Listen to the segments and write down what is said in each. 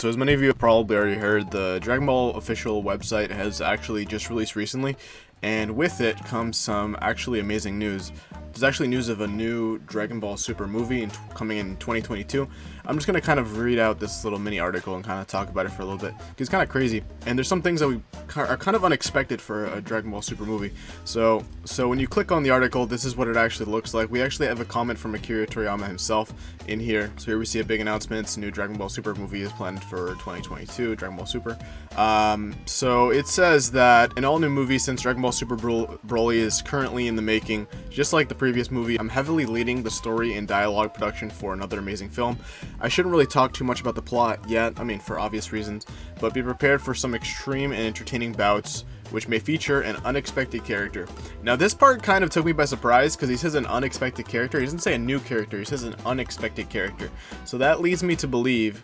So as many of you have probably already heard, the Dragon Ball official website has actually just released recently, and with it comes some actually amazing news. There's actually news of a new Dragon Ball Super movie coming in 2022. I'm just going to kind of read out this little mini article and kind of talk about it for a little bit, because it's kind of crazy. And there's some things that are kind of unexpected for a Dragon Ball Super movie. So when you click on the article, this is what it actually looks like. We actually have a comment from Akira Toriyama himself in here. So here we see a big announcement. New Dragon Ball Super movie is planned for 2022, Dragon Ball Super. So it says that an all-new movie since Dragon Ball Super Broly is currently in the making. Just like the previous movie, I'm heavily leading the story and dialogue production for another amazing film. I shouldn't really talk too much about the plot yet, I mean for obvious reasons, but be prepared for some extreme and entertaining bouts which may feature an unexpected character. Now this part kind of took me by surprise because he says an unexpected character. He doesn't say a new character, he says an unexpected character. So that leads me to believe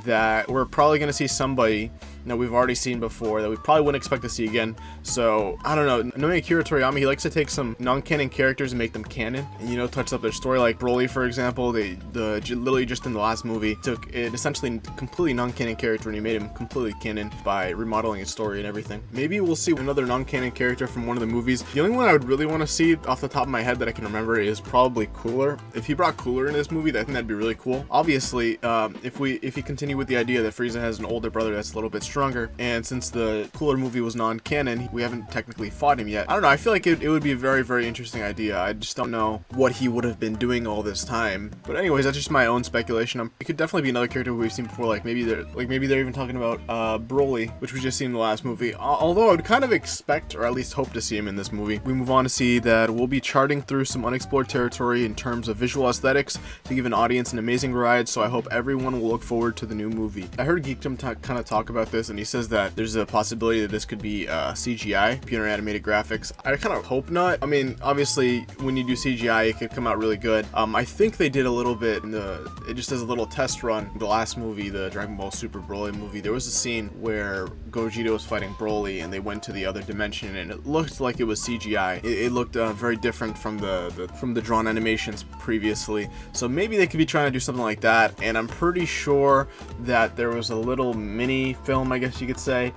that we're probably going to see somebody that we've already seen before that we probably wouldn't expect to see again. So I don't know, knowing Akira Toriyama, he likes to take some non-canon characters and make them canon, and you know, touch up their story. Like Broly, for example, literally just in the last movie took an essentially completely non-canon character and he made him completely canon by remodeling his story and everything. Maybe we'll see another non-canon character from one of the movies. The only one I would really want to see off the top of my head that I can remember is probably Cooler. If he brought Cooler in this movie, I think that'd be really cool. Obviously, if he continue with the idea that Frieza has an older brother that's a little bit stronger, and since the Cooler movie was non-canon, we haven't technically fought him yet. I don't know, I feel like it would be a very, very interesting idea. I just don't know what he would have been doing all this time. But anyways, that's just my own speculation. It could definitely be another character who we've seen before, like maybe they're even talking about Broly, which we just seen in the last movie. Although I would kind of expect, or at least hope to see him in this movie. We move on to see that we'll be charting through some unexplored territory in terms of visual aesthetics to give an audience an amazing ride, so I hope everyone will look forward to the new movie. I heard Geekdom kind of talk about this, and he says that there's a possibility that this could be CGI, computer animated graphics. I kind of hope not. I mean, obviously, when you do CGI, it could come out really good. I think they did a little bit it just as a little test run. The last movie, the Dragon Ball Super Broly movie, there was a scene where Gogeta was fighting Broly, and they went to the other dimension, and it looked like it was CGI. It looked very different from the drawn animations previously. So maybe they could be trying to do something like that. And I'm pretty sure that there was a little mini film, I guess you could say,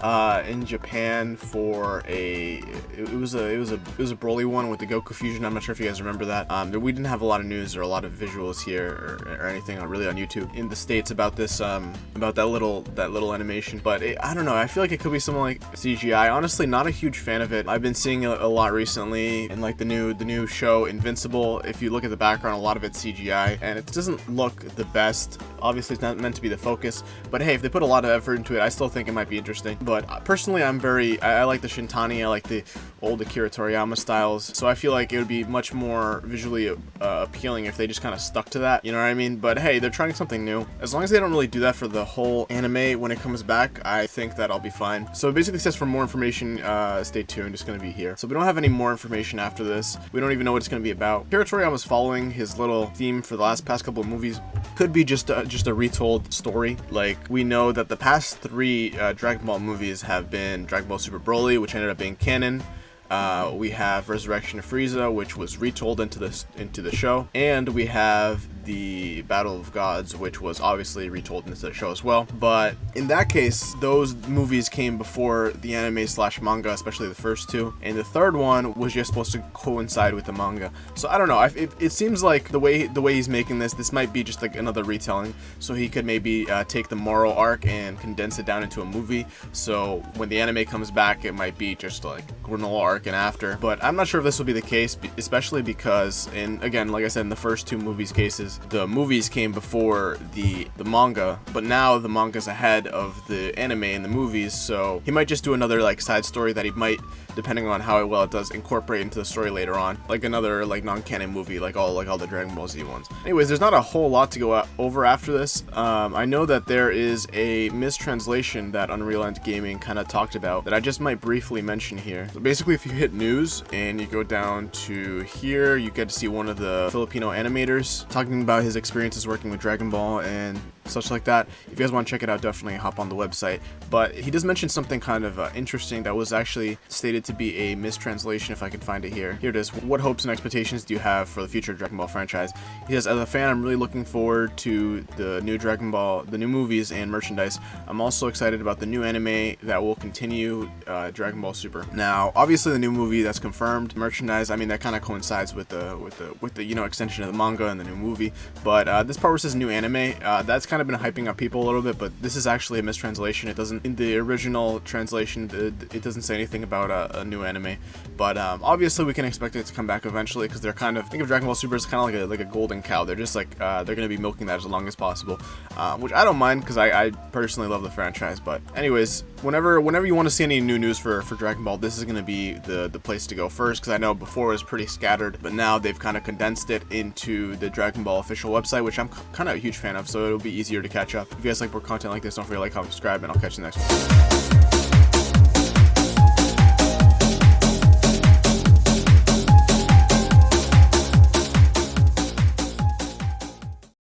in Japan for it was a Broly one with the Goku fusion. I'm not sure if you guys remember that. We didn't have a lot of news or a lot of visuals here or anything really on YouTube in the States about this about that little animation. But I don't know, I feel like it could be something like CGI. Honestly, not a huge fan of it. I've been seeing a lot recently in like the new show Invincible. If you look at the background, a lot of it's CGI and it doesn't look the best. Obviously it's not meant to be the focus, but hey, if they put a lot of effort into it, I still think it might be interesting. But personally, I like the Shintani, I like the old Akira Toriyama styles, so I feel like it would be much more visually appealing if they just kind of stuck to that, you know what I mean? But hey, they're trying something new. As long as they don't really do that for the whole anime when it comes back, I think that I'll be fine. So it basically says for more information, stay tuned, it's going to be here. So we don't have any more information after this. We don't even know what it's going to be about. Akira Toriyama's following his little theme for the past couple of movies. Could be just a retold story. Like, we know that the past 3 Dragon Ball movies have been Dragon Ball Super Broly, which ended up being canon. We have Resurrection of Frieza, which was retold into the show, and we have the Battle of Gods, which was obviously retold into the show as well. But in that case, those movies came before the anime / manga, especially the first 2, and the third one was just supposed to coincide with the manga. So I don't know, it seems like the way he's making this might be just like another retelling, so he could maybe take the Moro arc and condense it down into a movie, so when the anime comes back, it might be just like Granola arc and after. But I'm not sure if this will be the case, especially because, again, like I said, in the first 2 movies cases, the movies came before the manga, but now the manga's ahead of the anime and the movies, so he might just do another like side story that he might, depending on how well it does, incorporate into the story later on, like another like non-canon movie, like all the Dragon Ball Z ones. Anyways, there's not a whole lot to go over after this. I know that there is a mistranslation that Unreal Engine Gaming kind of talked about that I just might briefly mention here. So basically, if you hit news and you go down to here, you get to see one of the Filipino animators talking about his experiences working with Dragon Ball, and such like that. If you guys want to check it out, definitely hop on the website. But he does mention something kind of interesting that was actually stated to be a mistranslation, if I can find it here. Here it is. What hopes and expectations do you have for the future Dragon Ball franchise? He says, as a fan, I'm really looking forward to the new Dragon Ball, the new movies and merchandise. I'm also excited about the new anime that will continue Dragon Ball Super. Now, obviously, the new movie that's confirmed, merchandise. I mean, that kind of coincides with the extension of the manga and the new movie. But this part where it says new anime, that's kind of been hyping up people a little bit. But this is actually a mistranslation. It doesn't, in the original translation, it doesn't say anything about a new anime. But obviously, we can expect it to come back eventually because they're kind of, think of Dragon Ball Super as kind of like a golden cow. They're just like they're gonna be milking that as long as possible, which I don't mind because I personally love the franchise. But anyways, whenever you want to see any new news for Dragon Ball, this is gonna be the place to go first, because I know before it was pretty scattered, but now they've kind of condensed it into the Dragon Ball official website, which I'm kind of a huge fan of, so it'll be easier to catch up. If you guys like more content like this, don't forget to like, comment, subscribe, and I'll catch you next one.